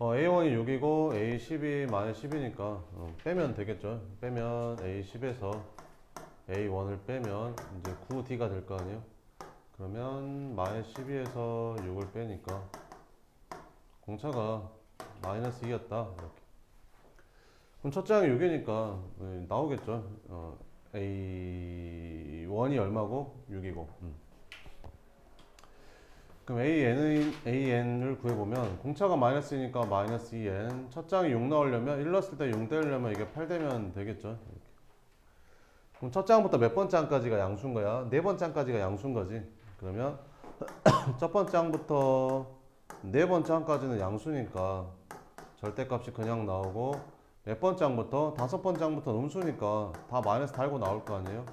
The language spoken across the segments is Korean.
A1이 6이고 A10이 마이너스 10이니까 빼면 되겠죠. 빼면 A10에서 A1을 빼면 이제 9D가 될 거 아니에요. 그러면 마이너스 12에서 6을 빼니까 공차가 마이너스 2였다. 이렇게. 그럼 첫째 항이 6이니까 나오겠죠. A1이 얼마고? 6이고. 그럼 AN을 구해보면 공차가 마이너스이니까 마이너스 2N. 첫 장이 6 나오려면 1 넣었을 때 6 되려면 이게 8 되면 되겠죠. 이렇게. 그럼 첫 장부터 몇 번째 항까지가 양수인 거야? 네 번째 항까지가 양수인 거지. 그러면 첫 번째 항부터 네 번째 항까지는 양수니까 절대값이 그냥 나오고 몇 번째 항부터 다섯 번째 항부터 음수니까 다 마이너스 달고 나올 거 아니에요?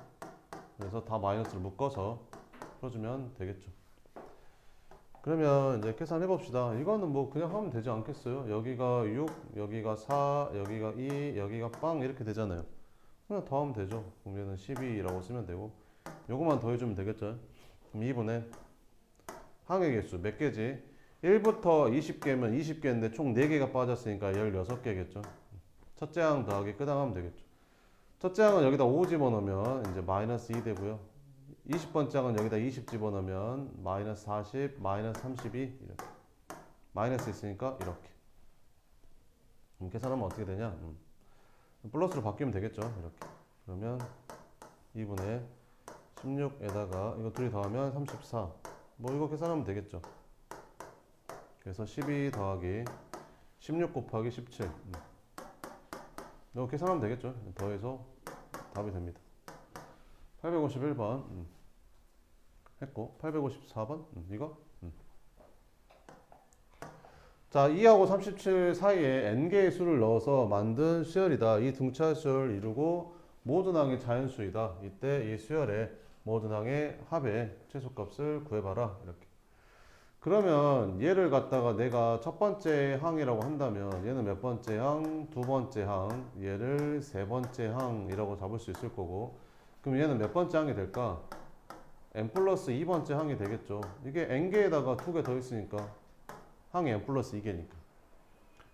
그래서 다 마이너스를 묶어서 풀어주면 되겠죠. 그러면 이제 계산해 봅시다. 이거는 뭐 그냥 하면 되지 않겠어요? 여기가 6, 여기가 4, 여기가 2, 여기가 빵 이렇게 되잖아요. 그냥 더하면 되죠. 그럼 얘는 12라고 쓰면 되고 요거만 더해주면 되겠죠. 그럼 2분의 항의 개수 몇 개지? 1부터 20개면 20개인데 총 4개가 빠졌으니까 16개겠죠. 첫째 항 더하기 끝항하면 되겠죠. 첫째 항은 여기다 5 집어넣으면 이제 마이너스 2 되고요. 20번째 항은 여기다 20 집어넣으면 마이너스 40, 마이너스 32 이렇게. 마이너스 있으니까 이렇게. 계산하면 어떻게 되냐? 플러스로 바뀌면 되겠죠. 이렇게. 그러면 2분의 16에다가 이거 둘이 더하면 34. 뭐 이거 계산하면 되겠죠. 그래서 12 더하기 16 곱하기 17. 이거 계산하면 되겠죠. 더해서 답이 됩니다. 851번 했고 854번 이거 자 2하고 37 사이에 n개의 수를 넣어서 만든 수열이다. 이 등차수를 이루고 모든 항의 자연수이다. 이때 이 수열의 모든 항의 합의 최소값을 구해봐라. 이렇게. 그러면 얘를 갖다가 내가 첫 번째 항이라고 한다면 얘는 몇 번째 항, 두 번째 항, 얘를 세 번째 항이라고 잡을 수 있을 거고 그럼 얘는 몇 번째 항이 될까? n 플러스 2번째 항이 되겠죠. 이게 n개에다가 2개 더 있으니까 항이 n 플러스 2개니까.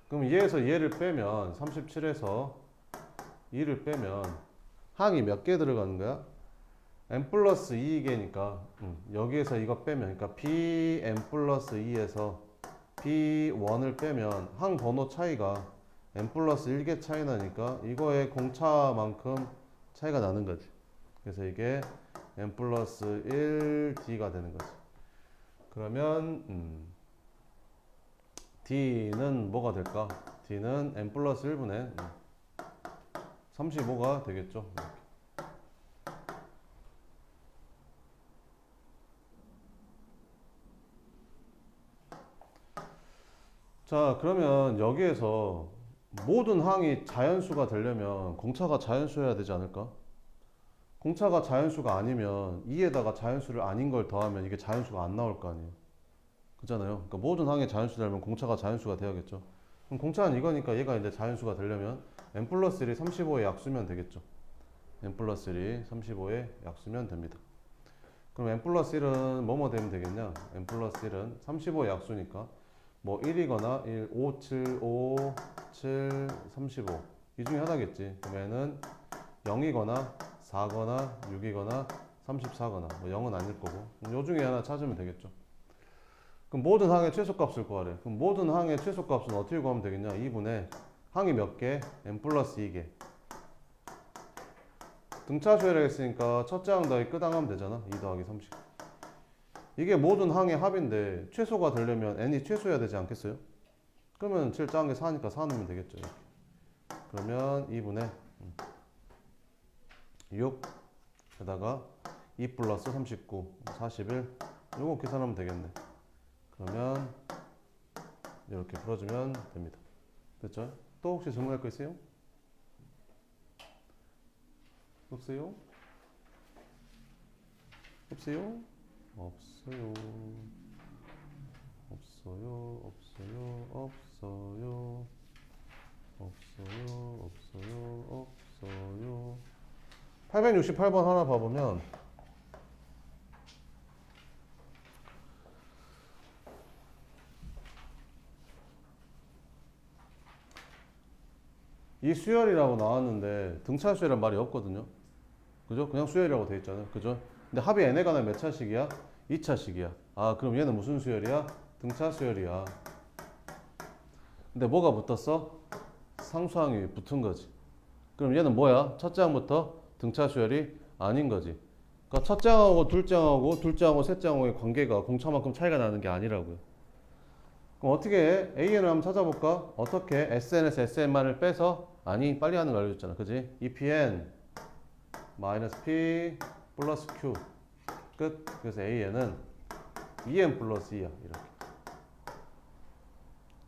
그럼 얘에서 얘를 빼면 37에서 2를 빼면 항이 몇 개 들어가는 거야? n 플러스 2개니까 여기에서 이거 빼면 그러니까 bn 플러스 2에서 b1을 빼면 항 번호 차이가 n 플러스 1개 차이 나니까 이거의 공차만큼 차이가 나는 거지. 그래서 이게 n 플러스 1d가 되는 거지. 그러면 d는 뭐가 될까? d는 n 플러스 1분의 35가 되겠죠. 이렇게. 자, 그러면 여기에서 모든 항이 자연수가 되려면 공차가 자연수여야 되지 않을까? 공차가 자연수가 아니면 2에다가 자연수를 아닌 걸 더하면 이게 자연수가 안 나올 거 아니에요. 그잖아요. 그러니까 모든 항의 자연수 되려면 공차가 자연수가 돼야겠죠. 그럼 공차는 이거니까 얘가 이제 자연수가 되려면 n 플러스 1이 35에 약수면 되겠죠. n 플러스 1이 35에 약수면 됩니다. 그럼 n 플러스 1은 뭐뭐 되면 되겠냐? n 플러스 1은 35의 약수니까 뭐 1이거나 1, 5, 7, 5, 7, 35 이 중에 하나겠지. 그럼 n은 0이거나 4거나 6이거나 34거나 뭐 0은 아닐 거고 요 중에 하나 찾으면 되겠죠. 그럼 모든 항의 최소값을 구하래. 그럼 모든 항의 최소값은 어떻게 구하면 되겠냐? 2분의 항이 몇 개? n 플러스 2개. 등차수열을 했으니까 첫째 항 더하기 끝항 하면 되잖아. 2 더하기 30. 이게 모든 항의 합인데 최소가 되려면 n이 최소여야 되지 않겠어요? 그러면 제일 작은 게 4니까 4 넣으면 되겠죠. 이렇게. 그러면 2분의 6 에다가 2 플러스 39 41 요거 계산하면 되겠네. 그러면 이렇게 풀어주면 됩니다. 됐죠? 또 혹시 질문할 거 있어요? 없어요? 없어요? 없어요. 없어요. 없어요. 없어요. 없어요. 없어요. 없어요. 868번 하나 봐보면 이 수열이라고 나왔는데 등차 수열이란 말이 없거든요. 그죠? 그냥 수열이라고 돼 있잖아요. 그죠? 근데 합이 n에 관한 몇 차식이야? 2차식이야. 아, 그럼 얘는 무슨 수열이야? 등차 수열이야. 근데 뭐가 붙었어? 상수항이 붙은 거지. 그럼 얘는 뭐야? 첫째 항부터 등차 수열이 아닌 거지. 그러니까 첫째 항하고 둘째 항하고 둘째 항하고 셋째 항하고의 관계가 공차만큼 차이가 나는 게 아니라고요. 그럼 어떻게 해? AN을 한번 찾아볼까? 어떻게? SN에서 SN만을 빼서? 아니, 빨리 하는 거 알려줬잖아. 그지? EPN 마이너스 P 플러스 Q 끝. 그래서 AN은 EN 플러스 E야. 이렇게.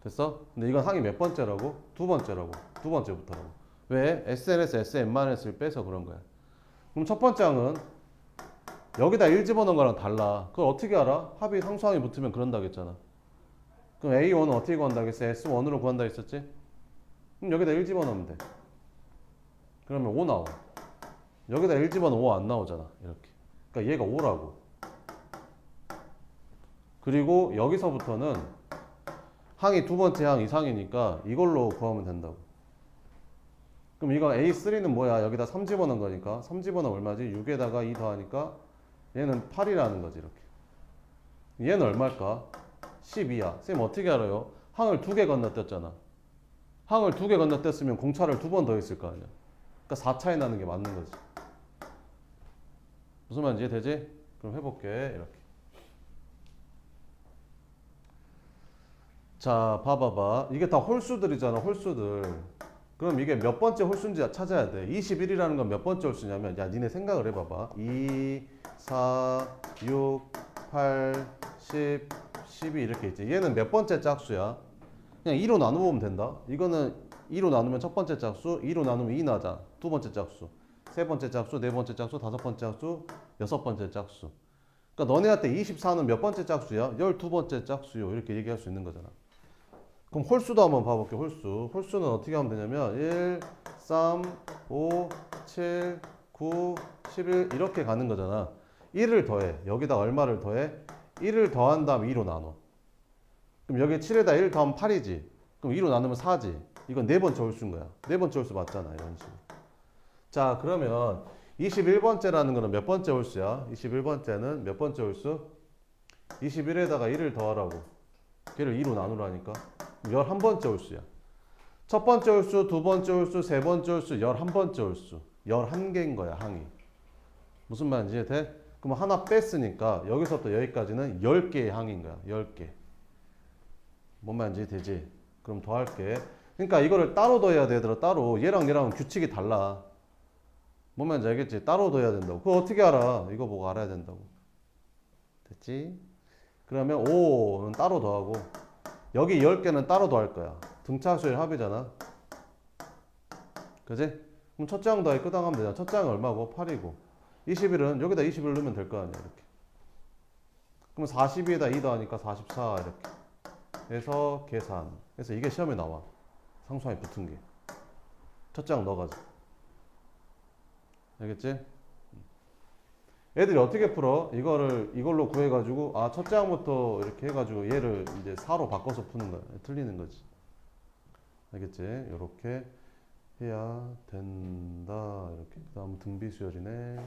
됐어? 근데 이건 항이 몇 번째라고? 두 번째라고. 두 번째부터라고. 왜? SN에서 SN-을 빼서 그런 거야. 그럼 첫 번째 항은 여기다 1 집어넣은 거랑 달라. 그걸 어떻게 알아? 합이 상수항이 붙으면 그런다고 했잖아. 그럼 A1은 어떻게 구한다고 했어? S1으로 구한다 했었지? 그럼 여기다 1 집어넣으면 돼. 그러면 5 나와. 여기다 1 집어넣으면 5 안 나오잖아. 이렇게. 그러니까 얘가 5라고. 그리고 여기서부터는 항이 두 번째 항 이상이니까 이걸로 구하면 된다고. 그럼 이거 A3는 뭐야? 여기다 3 집어넣은 거니까 3 집어넣으면 얼마지? 6에다가 2 더하니까 얘는 8이라는 거지. 이렇게. 얘는 얼마일까? 12야. 쌤 어떻게 알아요? 항을 두 개 건너뛰었잖아. 항을 두 개 건너뛰었으면 공차를 두 번 더 했을 거 아니야. 그러니까 4 차이 나는 게 맞는 거지. 무슨 말인지 이해되지? 그럼 해볼게. 이렇게. 자, 봐봐봐. 이게 다 홀수들이잖아. 홀수들. 그럼 이게 몇 번째 홀수인지 찾아야 돼. 21이라는 건 몇 번째 홀수냐면, 야, 니네 생각을 해봐봐. 2, 4, 6, 8, 10, 12 이렇게 있지. 얘는 몇 번째 짝수야? 그냥 2로 나눠보면 된다. 이거는 2로 나누면 첫 번째 짝수, 2로 나누면 2 나자. 두 번째 짝수, 세 번째 짝수, 네 번째 짝수, 다섯 번째 짝수, 여섯 번째 짝수. 그러니까 너네한테 24는 몇 번째 짝수야? 12번째 짝수요. 이렇게 얘기할 수 있는 거잖아. 그럼 홀수도 한번 봐볼게. 홀수. 홀수는 어떻게 하면 되냐면 1, 3, 5, 7, 9, 11 이렇게 가는 거잖아. 1을 더해. 여기다 얼마를 더해? 1을 더한 다음 2로 나눠. 그럼 여기 7에다 1 더하면 8이지. 그럼 2로 나누면 4지. 이건 네 번째 홀수인 거야. 네 번째 홀수 맞잖아. 이런 식으로. 자, 그러면 21번째라는 거는 몇 번째 홀수야? 21번째는 몇 번째 홀수? 21에다가 1을 더하라고. 걔를 2로 나누라니까. 11번째 홀수야. 첫 번째 홀수, 두 번째 홀수, 세 번째 홀수, 11번째 홀수. 11개인 거야, 항이. 무슨 말인지 이해돼? 그럼 하나 뺐으니까 여기서부터 여기까지는 10개의 항인 거야. 10개. 뭔 말인지 되지? 그럼 더할게. 그러니까 이거를 따로 더해야 되더라. 따로. 얘랑 얘랑 규칙이 달라. 뭔 말인지 알겠지? 따로 더해야 된다고. 그거 어떻게 알아? 이거 보고 알아야 된다고. 됐지? 그러면 5는 따로 더하고 여기 10개는 따로 더할 거야. 등차수의 합이잖아. 그지? 그럼 첫째 항 더하기 끝항 하면 되잖아. 첫째 항은 얼마고? 8이고 21은 여기다 20을 넣으면 될 거 아니야. 이렇게. 그럼 42에다 2 더하니까 44 이렇게 해서 계산. 그래서 이게 시험에 나와. 상수항이 붙은 게. 첫째 항 넣어가지고. 알겠지? 애들이 어떻게 풀어? 이걸로 구해가지고, 아, 첫째 항부터 이렇게 해가지고 얘를 이제 4로 바꿔서 푸는 거야. 틀리는 거지. 알겠지? 이렇게 해야 된다. 이렇게. 그 다음 등비수열이네.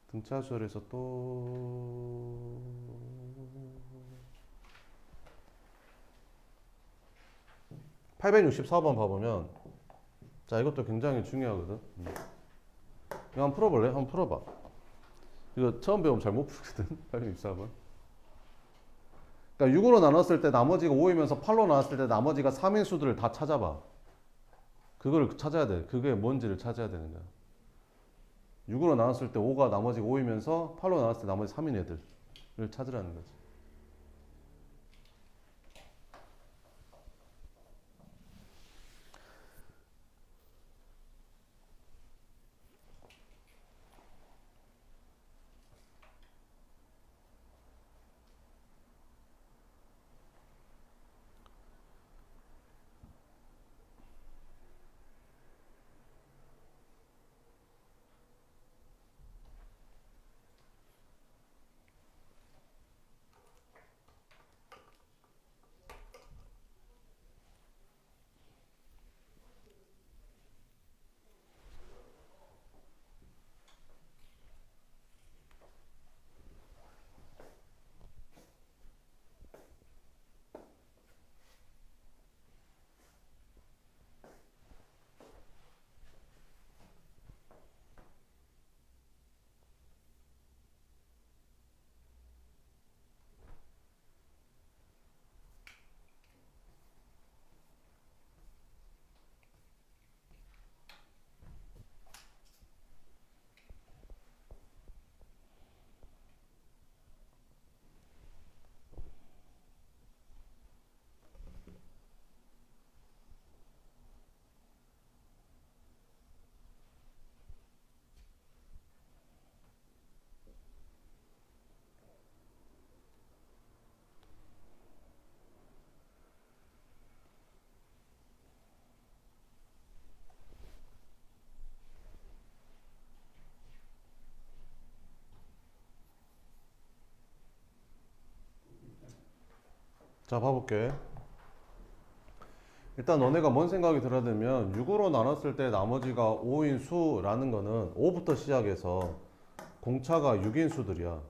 등차수열에서 또, 864번 봐보면, 자, 이것도 굉장히 중요하거든. 이거 한번 풀어볼래? 한번 풀어봐. 이거 처음 배우면 잘 못 풀거든. 864번. 그러니까 6으로 나눴을 때 나머지가 5이면서 8로 나눴을 때 나머지가 3인 수들을 다 찾아봐. 그걸 찾아야 돼. 그게 뭔지를 찾아야 되는 거야. 6으로 나눴을 때 5가 나머지가 5이면서 8로 나눴을 때 나머지 3인 애들을 찾으라는 거지. 자, 봐볼게. 일단 너네가 뭔 생각이 들어야 되면 6으로 나눴을 때 나머지가 5인 수라는 거는 5부터 시작해서 공차가 6인 수들이야.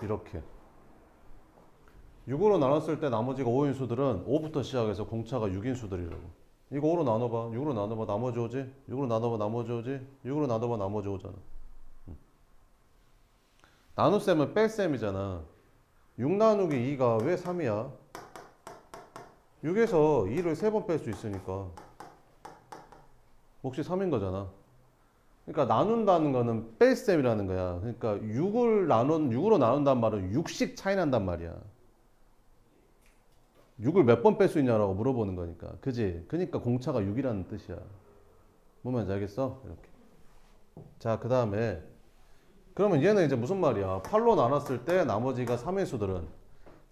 이렇게 6으로 나눴을 때 나머지가 5인 수들은 5부터 시작해서 공차가 6인 수들이라고. 이거 5로 나눠봐. 6으로 나눠봐. 나머지 오지? 6으로 나눠봐. 나머지 오지? 6으로 나눠봐. 나머지 오잖아. 나눗셈은 뺄셈이잖아. 6 나누기 2가 왜 3이야? 6에서 2를 3번 뺄 수 있으니까 몫이 3인 거잖아. 그러니까 나눈다는 거는 뺄셈이라는 거야. 그러니까 6으로 나눈단 말은 6씩 차이 난단 말이야. 6을 몇 번 뺄 수 있냐라고 물어보는 거니까. 그지? 그러니까 공차가 6이라는 뜻이야. 뭔 말인지 알겠어? 이렇게. 자, 그 다음에 그러면 얘는 이제 무슨 말이야? 8로 나눴을 때 나머지가 3의 수들은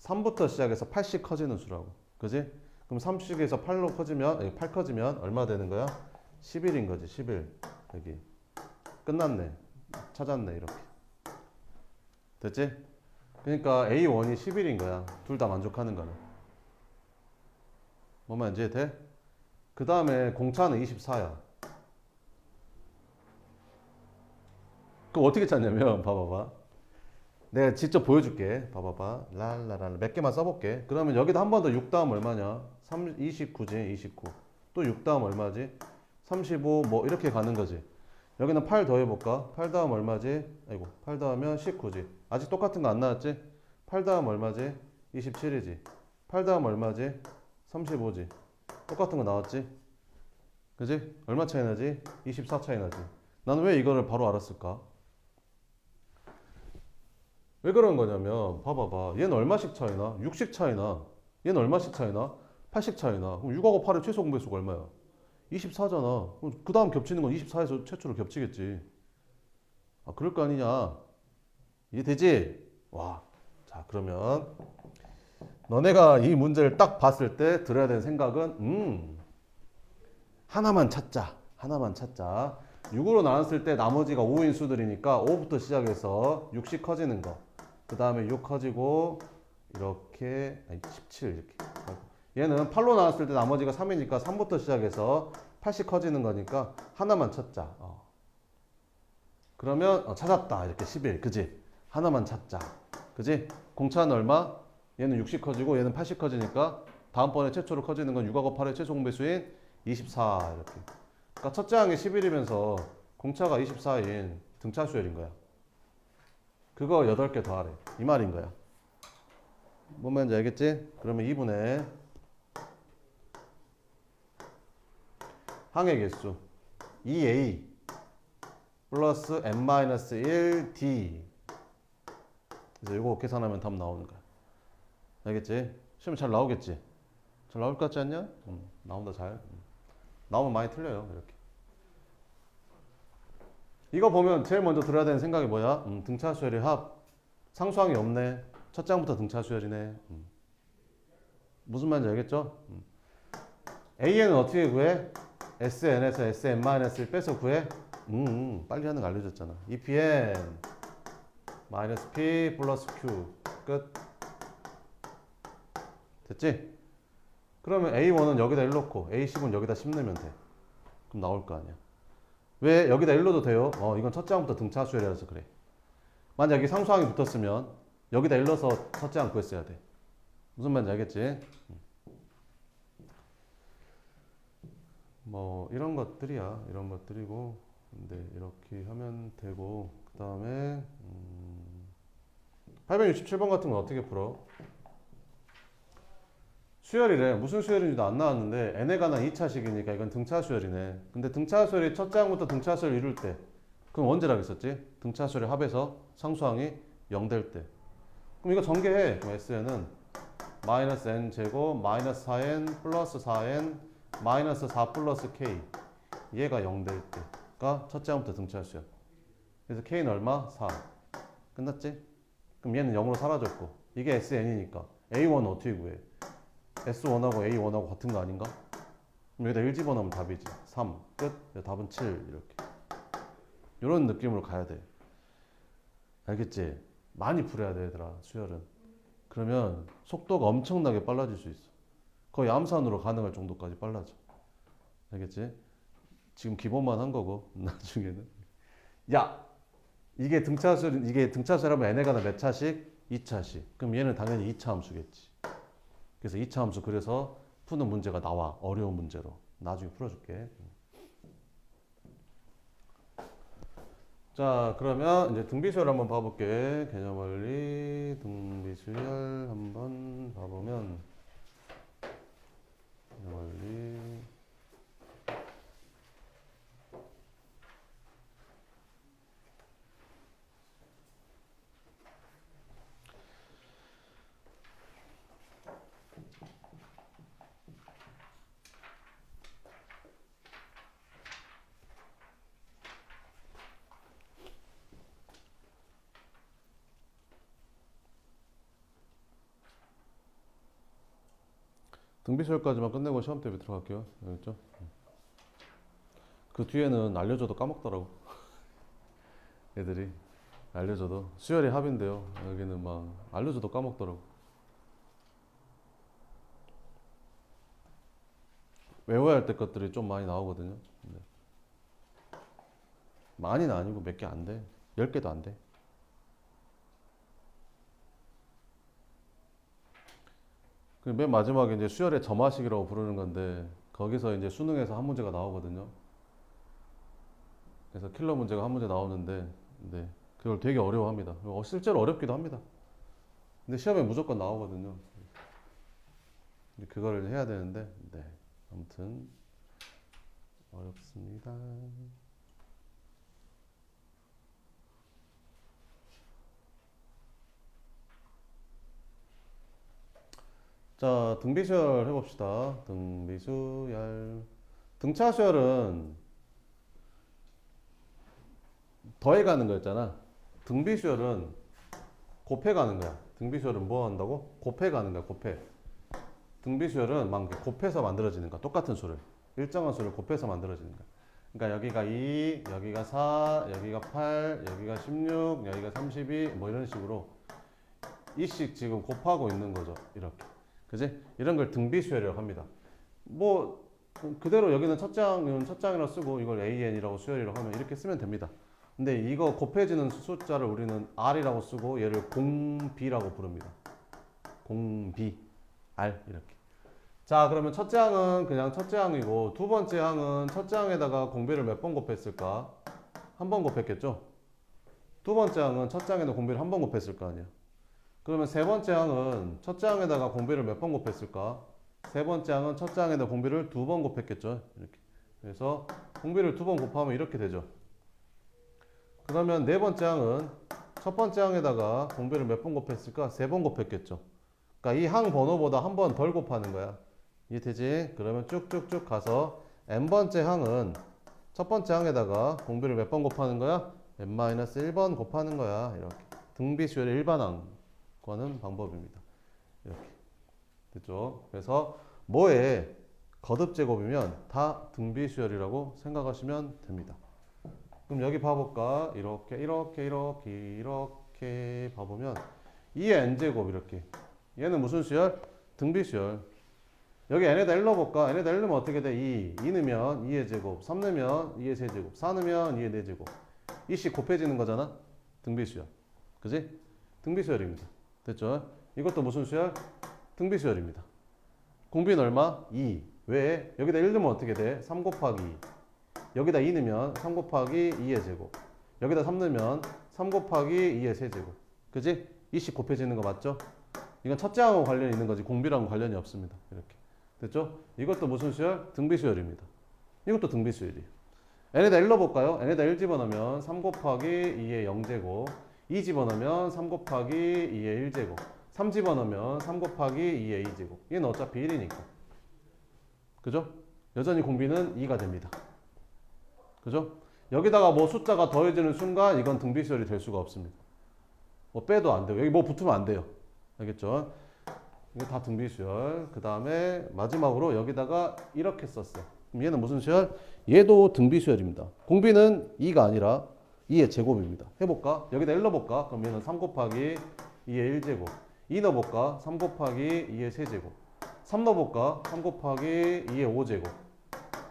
3부터 시작해서 8씩 커지는 수라고. 그지? 그럼 3씩에서 8로 커지면, 8 커지면 얼마 되는 거야? 11인 거지. 11. 여기. 끝났네. 찾았네. 이렇게. 됐지? 그러니까 A1이 11인 거야. 둘 다 만족하는 거는. 뭔 말인지 돼? 그 다음에 공차는 24야. 그럼 어떻게 찾냐면 봐봐봐. 내가 직접 보여줄게. 봐봐봐. 랄라랄라 몇 개만 써볼게. 그러면 여기다 한 번 더 6 다음 얼마냐? 29지. 29. 또 6 다음 얼마지? 35 뭐 이렇게 가는 거지. 여기는 8 더해볼까? 8 다음 얼마지? 아이고 8 다음면 19지. 아직 똑같은 거 안 나왔지? 8 다음 얼마지? 27이지. 8 다음 얼마지? 35지. 똑같은 거 나왔지? 그지? 얼마 차이 나지? 24 차이 나지. 나는 왜 이거를 바로 알았을까? 왜 그런 거냐면 봐봐봐. 얘는 얼마씩 차이나? 6씩 차이나. 얘는 얼마씩 차이나? 8씩 차이나. 그럼 6하고 8의 최소 공배수가 얼마야? 24잖아. 그 다음 겹치는 건 24에서 최초로 겹치겠지. 아, 그럴 거 아니냐. 이해되지? 와. 자, 그러면 너네가 이 문제를 딱 봤을 때 들어야 되는 생각은 하나만 찾자. 하나만 찾자. 6으로 나눴을 때 나머지가 5인 수들이니까 5부터 시작해서 6씩 커지는 거. 그 다음에 6 커지고 이렇게 17 이렇게. 얘는 8로 나눴을 때 나머지가 3이니까 3부터 시작해서 8씩 커지는 거니까 하나만 찾자. 그러면 찾았다. 이렇게 11. 그지? 하나만 찾자. 그지? 공차는 얼마? 얘는 6씩 커지고 얘는 8씩 커지니까 다음번에 최초로 커지는 건 6하고 8의 최소 공배수인 24 이렇게. 그러니까 첫째 항이 11이면서 공차가 24인 등차 수열인 거야. 그거 8개 더하래. 이 말인 거야. 뭔 말인지 알겠지? 그러면 2분의 항의 개수 2a 플러스 n-1d. 그래서 이거 계산하면 답 나오는 거야. 알겠지? 시험 잘 나오겠지? 잘 나올 것 같지 않냐? 나온다 잘. 나오면 많이 틀려요. 이렇게. 이거 보면 제일 먼저 들어야 되는 생각이 뭐야? 등차 수열의 합. 상수항이 없네. 첫 장부터 등차 수열이네. 무슨 말인지 알겠죠? AN은 어떻게 구해? SN에서 SN-1을 빼서 구해? 빨리 하는 거 알려줬잖아. EPN 마이너스 P 플러스 Q. 끝. 됐지? 그러면 A1은 여기다 1 넣고 A10은 여기다 10 넣으면 돼. 그럼 나올 거 아니야. 왜 여기다 1 넣어도 돼요? 이건 첫째 항부터 등차 수열이라서 그래. 만약 여기 상수항이 붙었으면 여기다 1 넣어서 첫째 항 구했어야 돼. 무슨 말인지 알겠지? 뭐 이런 것들이야. 이런 것들이고 근데 이렇게 하면 되고 그 다음에 867번 같은 건 어떻게 풀어? 수열이래. 무슨 수열인지도 안 나왔는데 n에 관한 2차식이니까 이건 등차 수열이네. 근데 등차 수열이 첫째 항부터 등차 수열 이룰 때 그럼 언제라고 했었지? 등차 수열의 합에서 상수항이 0 될 때. 그럼 이거 전개해. 그럼 SN은 마이너스 n 제곱 마이너스 4n 플러스 4n 마이너스 4 플러스 k. 얘가 0 될 때가 첫째 항부터 등차 수열. 그래서 k는 얼마? 4. 끝났지? 그럼 얘는 0으로 사라졌고 이게 SN이니까 A1은 어떻게 구해? S1하고 A1하고 같은 거 아닌가? 그럼 여기다 1 집어넣으면 답이지. 3. 끝. 답은 7. 이렇게. 이런 느낌으로 가야 돼. 알겠지? 많이 풀어야 돼, 얘들아, 수열은. 그러면 속도가 엄청나게 빨라질 수 있어. 거의 암산으로 가능할 정도까지 빨라져. 알겠지? 지금 기본만 한 거고, 나중에는. 야! 이게 등차수라면 n에 가는 몇 차씩? 2차씩. 그럼 얘는 당연히 2차 함수겠지. 그래서 2차 함수 그래서 푸는 문제가 나와. 어려운 문제로. 나중에 풀어줄게. 자, 그러면 이제 등비수열 한번 봐볼게. 개념원리 등비수열 한번 봐보면 개념원리 등비수열까지만 끝내고 시험 대비 들어갈게요. 알겠죠? 그 뒤에는 알려줘도 까먹더라고. 애들이 알려줘도 수열이 합인데요. 여기는 막 알려줘도 까먹더라고. 외워야 할 때 것들이 좀 많이 나오거든요. 네. 많이는 아니고 몇 개 안 돼. 10개도 안 돼. 그 맨 마지막에 이제 수열의 점화식이라고 부르는 건데 거기서 이제 수능에서 한 문제가 나오거든요. 그래서 킬러 문제가 한 문제 나오는데 네, 그걸 되게 어려워합니다. 실제로 어렵기도 합니다. 근데 시험에 무조건 나오거든요. 그거를 해야 되는데 네, 아무튼 어렵습니다. 자, 등비수열 해봅시다. 등비수열. 등차수열은 더해가는 거였잖아. 등비수열은 곱해가는 거야. 등비수열은 뭐 한다고? 곱해가는 거야. 곱해. 등비수열은 막 곱해서 만들어지는 거야. 똑같은 수를. 일정한 수를 곱해서 만들어지는 거야. 그러니까 여기가 2, 여기가 4, 여기가 8, 여기가 16, 여기가 32, 뭐 이런 식으로 이씩 지금 곱하고 있는 거죠. 이렇게. 그지? 이런 걸 등비수열이라고 합니다. 뭐 그대로 여기는 첫 장이라고 쓰고 이걸 AN이라고 수열이라고 하면 이렇게 쓰면 됩니다. 근데 이거 곱해지는 숫자를 우리는 R이라고 쓰고 얘를 공비라고 부릅니다. 공비, R 이렇게. 자, 그러면 첫째 항은 그냥 첫째 항이고 두 번째 항은 첫째 항에다가 공비를 몇 번 곱했을까? 한 번 곱했겠죠? 두 번째 항은 첫째 항에다 공비를 한 번 곱했을 거 아니야. 그러면 세 번째 항은 첫째 항에다가 공비를 몇 번 곱했을까? 세 번째 항은 첫째 항에다 공비를 두 번 곱했겠죠? 이렇게. 그래서 공비를 두 번 곱하면 이렇게 되죠. 그러면 네 번째 항은 첫 번째 항에다가 공비를 몇 번 곱했을까? 세 번 곱했겠죠. 그러니까 이 항 번호보다 한 번 덜 곱하는 거야. 이해되지? 그러면 쭉쭉쭉 가서 n번째 항은 첫 번째 항에다가 공비를 몇 번 곱하는 거야? n-1번 곱하는 거야. 이렇게. 등비수열의 일반항 구하는 방법입니다. 이렇게. 됐죠? 그래서 뭐에 거듭 제곱이면 다 등비수열이라고 생각하시면 됩니다. 그럼 여기 봐볼까? 이렇게 봐보면 2의 n제곱 이렇게. 얘는 무슨 수열? 등비수열. 여기 n에다 1 넣어볼까? n에다 1 넣으면 어떻게 돼? 2 넣으면 2의 제곱, 3 넣으면 2의 세제곱, 4 넣으면 2의 4제곱. 이씩 곱해지는 거잖아? 등비수열. 그지? 등비수열입니다. 됐죠? 이것도 무슨 수열? 등비수열입니다. 공비는 얼마? 2. 왜? 여기다 1 넣으면 어떻게 돼? 3 곱하기 2. 여기다 2 넣으면 3 곱하기 2의 제곱. 여기다 3 넣으면 3 곱하기 2의 세제곱. 그지? 이씩 곱해지는 거 맞죠? 이건 첫째 항하고 관련이 있는 거지 공비랑 관련이 없습니다. 이렇게. 됐죠? 이것도 무슨 수열? 등비수열입니다. 이것도 등비수열이에요. n에다 1 넣어볼까요? n에다 1 집어넣으면 3 곱하기 2의 0제곱. 2 집어넣으면 3 곱하기 2의 1제곱. 3 집어넣으면 3 곱하기 2의 2제곱. 얘는 어차피 1이니까. 그죠? 여전히 공비는 2가 됩니다. 그죠? 여기다가 뭐 숫자가 더해지는 순간 이건 등비수열이 될 수가 없습니다. 뭐 빼도 안 돼요. 여기 뭐 붙으면 안 돼요. 알겠죠? 이거 다 등비수열. 그 다음에 마지막으로 여기다가 이렇게 썼어. 그럼 얘는 무슨 수열? 얘도 등비수열입니다. 공비는 2가 아니라 2의 제곱입니다. 해볼까? 여기다 1 넣어볼까? 그럼 얘는 3 곱하기 2의 1제곱. 2 넣어볼까? 3 곱하기 2의 세제곱. 3 넣어볼까? 3 곱하기 2의 5제곱.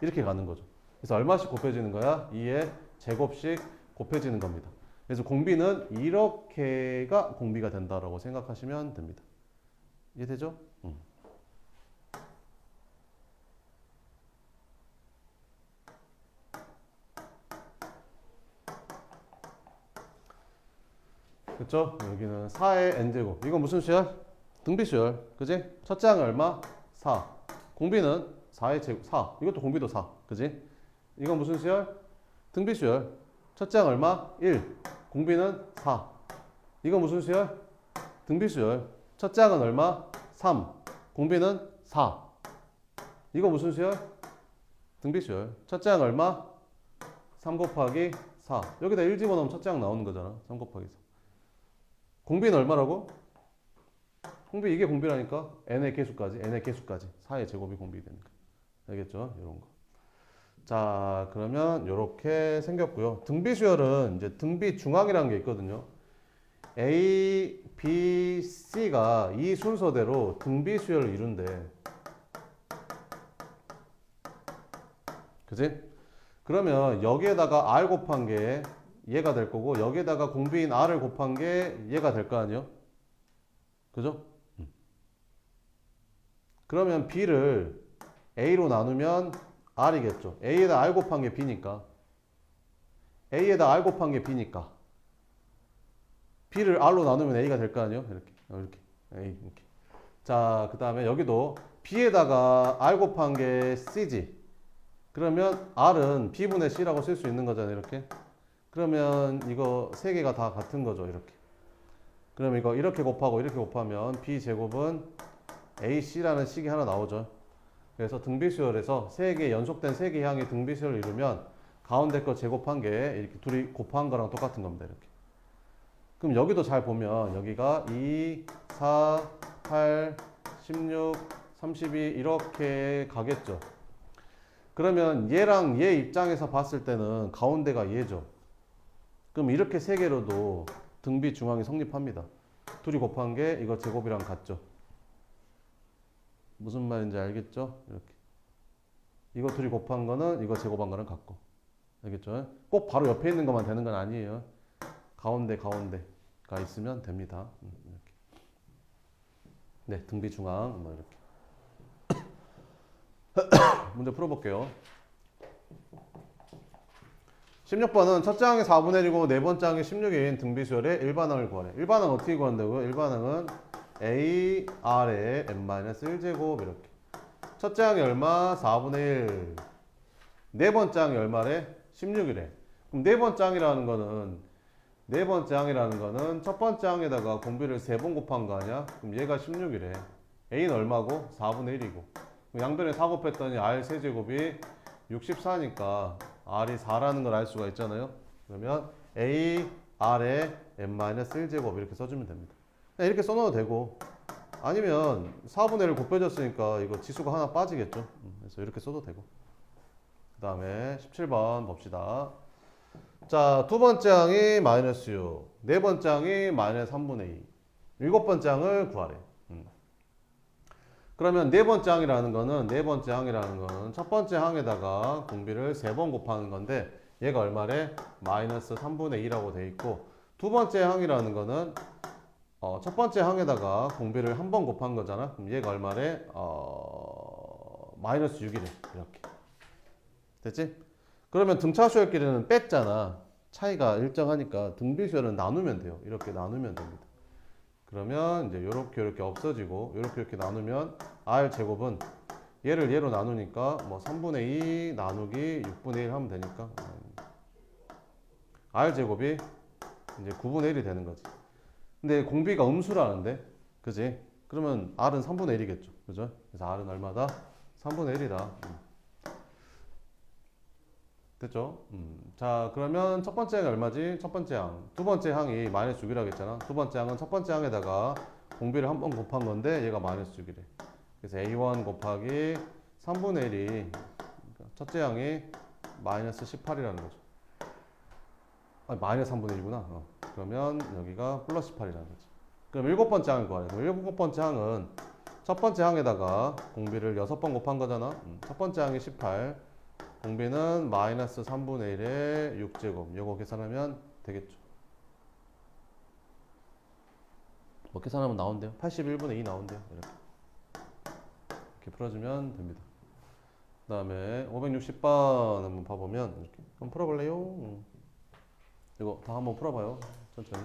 이렇게 가는 거죠. 그래서 얼마씩 곱해지는 거야? 2의 제곱씩 곱해지는 겁니다. 그래서 공비는 이렇게가 공비가 된다라고 생각하시면 됩니다. 이해되죠? 그쵸? 여기는 4의 n제곱. 이건 무슨 수열? 등비수열. 그지? 첫째 항이 얼마? 4. 공비는 4의 제곱. 4. 이것도 공비도 4. 그지? 이건 무슨 수열? 등비수열. 첫째 항 얼마? 1. 공비는 4. 이건 무슨 수열? 등비수열. 첫째 항은 얼마? 3. 공비는 4. 이거 무슨 수열? 등비수열. 첫째 항 얼마? 3 곱하기 4. 여기다 1 집어넣으면 첫째 항 나오는 거잖아. 3 곱하기 4. 공비는 얼마라고? 공비 이게 공비라니까. n의 개수까지. 4의 제곱이 공비되니까. 알겠죠? 이런 거. 자, 그러면 이렇게 생겼고요. 등비수열은 이제 등비 중앙이라는 게 있거든요. A, B, C가 이 순서대로 등비수열을 이룬대. 그지? 그러면 여기에다가 R 곱한 게 얘가 될 거고, 여기에다가 공비인 R을 곱한 게 얘가 될 거 아니에요? 그죠? 그러면 B를 A로 나누면 R이겠죠. A에다 R 곱한 게 B니까. A에다 R 곱한 게 B니까. B를 R로 나누면 A가 될 거 아니에요? 이렇게. 이렇게. A, 이렇게. 자, 그 다음에 여기도 B에다가 R 곱한 게 C지. 그러면 R은 B분의 C라고 쓸 수 있는 거잖아요. 이렇게. 그러면 이거 세 개가 다 같은 거죠. 이렇게. 그럼 이거 이렇게 곱하고 이렇게 곱하면 B제곱은 AC라는 식이 하나 나오죠. 그래서 등비수열에서 세 개 연속된 세 개 항의 등비수열을 이루면 가운데 거 제곱한 게 이렇게 둘이 곱한 거랑 똑같은 겁니다. 이렇게. 그럼 여기도 잘 보면 여기가 2, 4, 8, 16, 32 이렇게 가겠죠. 그러면 얘랑 얘 입장에서 봤을 때는 가운데가 얘죠. 그럼 이렇게 세 개로도 등비 중앙이 성립합니다. 둘이 곱한 게 이거 제곱이랑 같죠. 무슨 말인지 알겠죠? 이렇게. 이거 둘이 곱한 거는 이거 제곱한 거랑 같고. 알겠죠? 꼭 바로 옆에 있는 것만 되는 건 아니에요. 가운데가 있으면 됩니다. 이렇게. 네, 등비 중앙 뭐 이렇게. 문제 풀어볼게요. 16번은 첫째 항이 4분의 1이고 네 번째 항이 16인 등비수열의 일반항을 구하래. 일반항 어떻게 구한다고요? 일반항은 A, R의 n-1제곱 이렇게. 첫째 항이 얼마? 4분의 1. 네 번째 항이 얼마래? 16이래. 그럼 네 번째 항이라는 거는 첫 번째 항에다가 공비를 3번 곱한 거 아니야? 그럼 얘가 16이래. A는 얼마고? 4분의 1이고. 양변에 4 곱했더니 R 세제곱이 64니까 R이 4라는 걸 알 수가 있잖아요. 그러면 A, R의 n-1제곱 이렇게 써주면 됩니다. 이렇게 써놔도 되고, 아니면 4분의 1을 곱해줬으니까 이거 지수가 하나 빠지겠죠. 그래서 이렇게 써도 되고. 그 다음에 17번 봅시다. 자, 두 번째 항이 마이너스 6, 네 번째 항이 마이너스 3분의 2, 일곱 번째 항을 구하래. 그러면 네 번째 항이라는 거는 첫 번째 항에다가 공비를 3번 곱하는 건데 얘가 얼마래? 마이너스 3분의 2라고 돼 있고, 두 번째 항이라는 거는 첫 번째 항에다가 공비를 한 번 곱한 거잖아. 그럼 얘가 얼마래? 마이너스 6이래. 이렇게. 됐지? 그러면 등차수열끼리는 뺐잖아. 차이가 일정하니까 등비수열은 나누면 돼요. 이렇게 나누면 됩니다. 그러면 이제 요렇게 없어지고 요렇게 나누면 R 제곱은 얘를 얘로 나누니까 뭐 3분의 2 나누기 6분의 1 하면 되니까 R 제곱이 이제 9분의 1이 되는 거지. 근데 공비가 음수라는데, 그지? 그러면 R은 3분의 1이겠죠. 그죠? 그래서 R은 얼마다? 3분의 1이다. 됐죠? 자, 그러면 첫 번째 항이 얼마지? 첫 번째 항. 두 번째 항이 마이너스 6이라고 했잖아. 두 번째 항은 첫 번째 항에다가 공비를 한 번 곱한 건데 얘가 마이너스 6이래. 그래서 A1 곱하기 3분의 1이 첫째 항이 마이너스 18이라는 거죠. 마이너스 3분의 1이구나. 그러면 여기가 플러스 18이라는 거지. 그럼 일곱 번째 항을 구하래. 그럼 일곱 번째 항은 첫 번째 항에다가 공비를 6번 곱한 거잖아. 첫 번째 항이 18, 공비는 마이너스 3분의 1에 6제곱. 요거 계산하면 되겠죠. 뭐 계산하면 나온대요. 81분의 2 나온대요. 이렇게 풀어주면 됩니다. 그 다음에 560번 한번 봐보면 이렇게 한번 풀어볼래요? 이거 다 한번 풀어봐요. 천천히.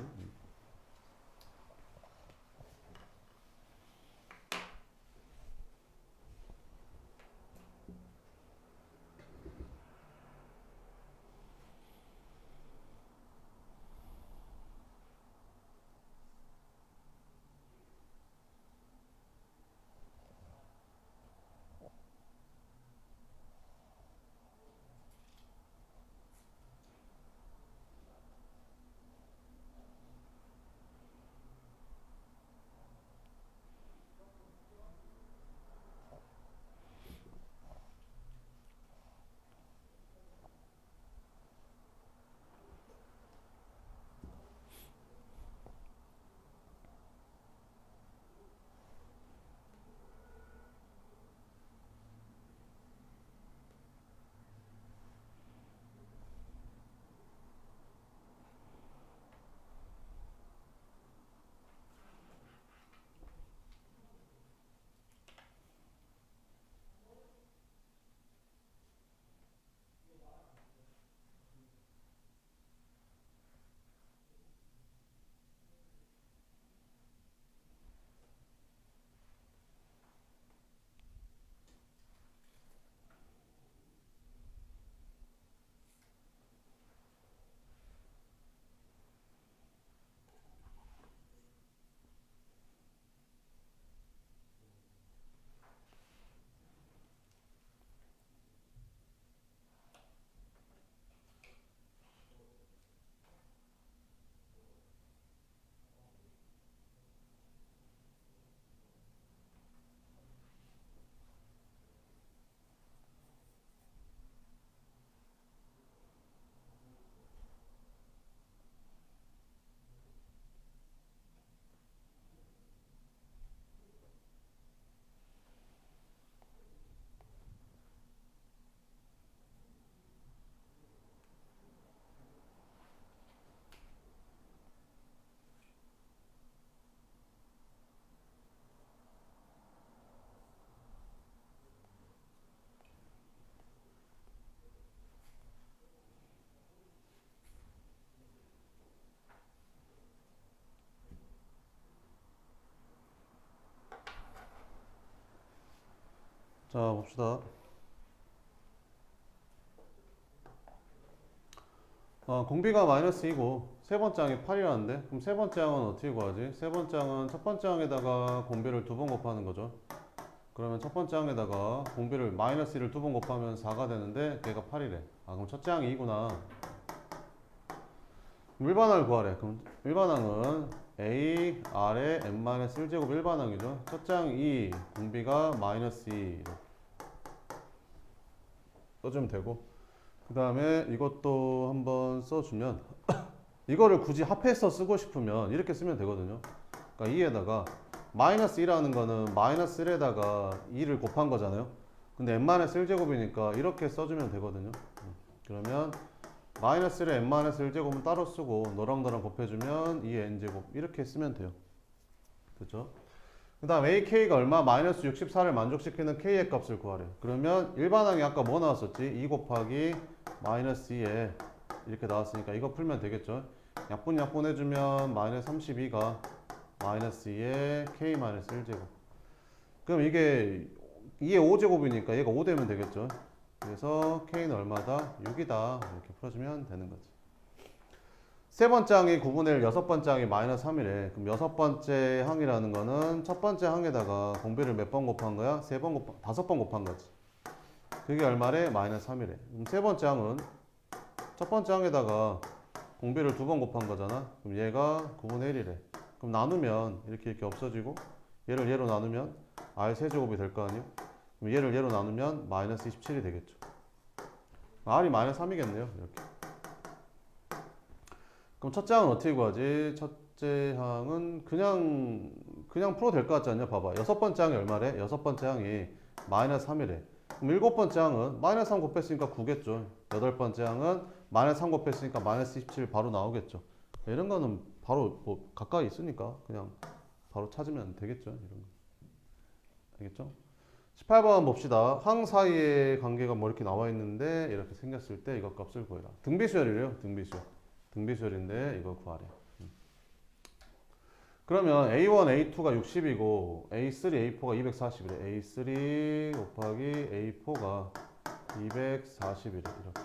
자, 봅시다. 공비가 마이너스 2고 세 번째 항이 8이라는데 그럼 세 번째 항은 어떻게 구하지? 세 번째 항은 첫 번째 항에다가 공비를 2번 곱하는 거죠. 그러면 첫 번째 항에다가 공비를 마이너스 1을 2번 곱하면 4가 되는데 걔가 8이래. 그럼 첫째 항이 2구나. 일반항을 구하래. 그럼 일반항은 A, R에 n-1제곱 일반항이죠. 첫째 항 2, 공비가 마이너스 2 써주면 되고 그 다음에 이것도 한번 써주면 이거를 굳이 합해서 쓰고 싶으면 이렇게 쓰면 되거든요. 그러니까 2에다가 마이너스 2라는 거는 마이너스 1에다가 2를 곱한 거잖아요. 근데 n-1제곱이니까 이렇게 써주면 되거든요. 그러면 마이너스 1에 n-1제곱은 따로 쓰고 너랑 너랑 곱해주면 2의 n제곱 이렇게 쓰면 돼요. 됐죠? 그 다음 AK가 얼마? 마이너스 64를 만족시키는 K의 값을 구하래. 그러면 일반항이 아까 뭐 나왔었지? 2 곱하기 마이너스 2에 이렇게 나왔으니까 이거 풀면 되겠죠? 약분 해주면 마이너스 32가 마이너스 2에 K 마이너스 1제곱. 그럼 이게 2의 5제곱이니까 얘가 5 되면 되겠죠? 그래서 K는 얼마다? 6이다. 이렇게 풀어주면 되는 거지. 세 번째 항이 9분의 1, 여섯 번째 항이 마이너스 3이래. 그럼 여섯 번째 항이라는 거는 첫 번째 항에다가 공비를 몇 번 곱한 거야? 5번 곱한 거지. 그게 얼마래? 마이너스 3이래. 그럼 세 번째 항은 첫 번째 항에다가 공비를 2번 곱한 거잖아. 그럼 얘가 9분의 1이래. 그럼 나누면 이렇게 없어지고 얘를 얘로 나누면 R 세제곱이 될 거 아니에요? 그럼 얘를 얘로 나누면 마이너스 27이 되겠죠. R이 마이너스 3이겠네요. 이렇게. 그럼 첫째 항은 어떻게 구하지? 첫째 항은 그냥 풀어도 될 것 같지 않냐? 봐봐. 여섯 번째 항이 얼마래? 여섯 번째 항이 마이너스 3이래. 그럼 일곱 번째 항은 마이너스 3 곱했으니까 9겠죠. 여덟 번째 항은 마이너스 3 곱했으니까 마이너스 27 바로 나오겠죠. 이런 거는 바로 뭐 가까이 있으니까 그냥 바로 찾으면 되겠죠. 이런 거. 알겠죠? 18번 봅시다. 항 사이의 관계가 뭐 이렇게 나와 있는데 이렇게 생겼을 때 이거 값을 구해라. 등비수열이래요. 등비수열. 등비수열인데 이거 구하래. 그러면 A1, A2가 60이고 A3, A4가 240이래. A3 곱하기 A4가 241이래. 이렇게.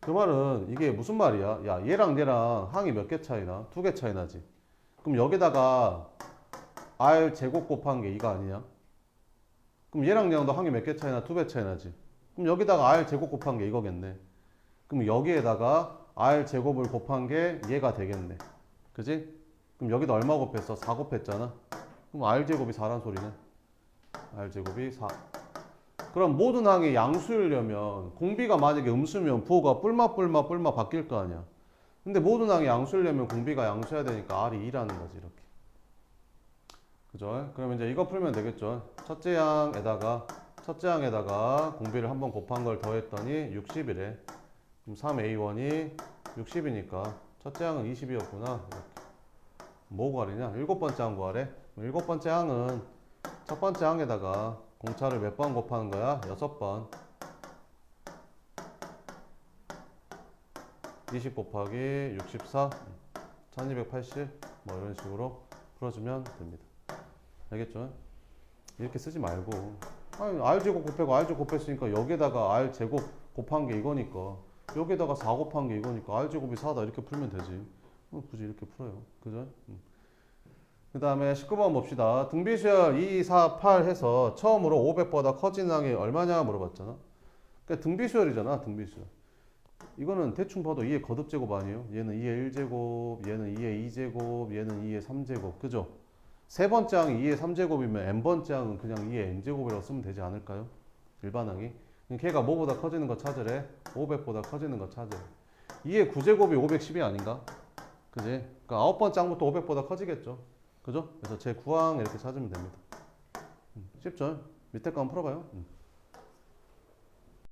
그 말은 이게 무슨 말이야? 야, 얘랑 얘랑 항이 몇 개 차이나? 두 개 차이 나지. 그럼 여기다가 R 제곱 곱한 게 이거 아니냐? 그럼 얘랑 얘랑도 항이 몇 개 차이나? 두 배 차이 나지. 그럼 여기다가 R 제곱 곱한 게 이거겠네. 그럼 여기에다가 R 제곱을 곱한 게 얘가 되겠네. 그지? 그럼 여기다 얼마 곱했어? 4 곱했잖아. 그럼 R 제곱이 4란 소리네. R 제곱이 4. 그럼 모든 항이 양수이려면 공비가 만약에 음수면 부호가 뿔마 바뀔 거 아니야. 근데 모든 항이 양수이려면 공비가 양수해야 되니까 R이 2라는 거지 이렇게. 그죠? 그럼 이제 이거 풀면 되겠죠. 첫째 항에다가 공비를 한번 곱한 걸 더했더니 60이래. 그럼 3A1이 60이니까 첫째 항은 20이었구나. 이렇게. 뭐 구하래냐? 일곱 번째 항 구하래. 일곱 번째 항은 첫 번째 항에다가 공차를 몇 번 곱하는 거야? 6번. 20 곱하기 64, 1280, 뭐 이런 식으로 풀어주면 됩니다. 알겠죠? 이렇게 쓰지 말고. 아니, R제곱 곱하고 R제곱 곱했으니까 여기에다가 R제곱 곱한 게 이거니까 여기에다가 4 곱한 게 이거니까 R제곱이 4다 이렇게 풀면 되지. 굳이 이렇게 풀어요. 그죠? 그 다음에 19번 봅시다. 등비수열 2, 4, 8 해서 처음으로 500보다 커진 항이 얼마냐 물어봤잖아. 그러니까 등비수열이잖아. 등비수열. 이거는 대충 봐도 2의 거듭제곱 아니에요? 얘는 2의 1제곱, 얘는 2의 2제곱, 얘는 2의 3제곱. 그죠? 세 번째 항이 2의 3제곱이면 n번째 항은 그냥 2의 n제곱이라고 쓰면 되지 않을까요? 일반 항이. 걔가 뭐보다 커지는 거 찾으래? 500보다 커지는 거 찾으래. 2의 9제곱이 510이 아닌가? 그지? 그러니까 아홉 번째 항부터 500보다 커지겠죠. 그죠? 그래서 제 9항 이렇게 찾으면 됩니다. 쉽죠? 밑에 거 한번 풀어봐요.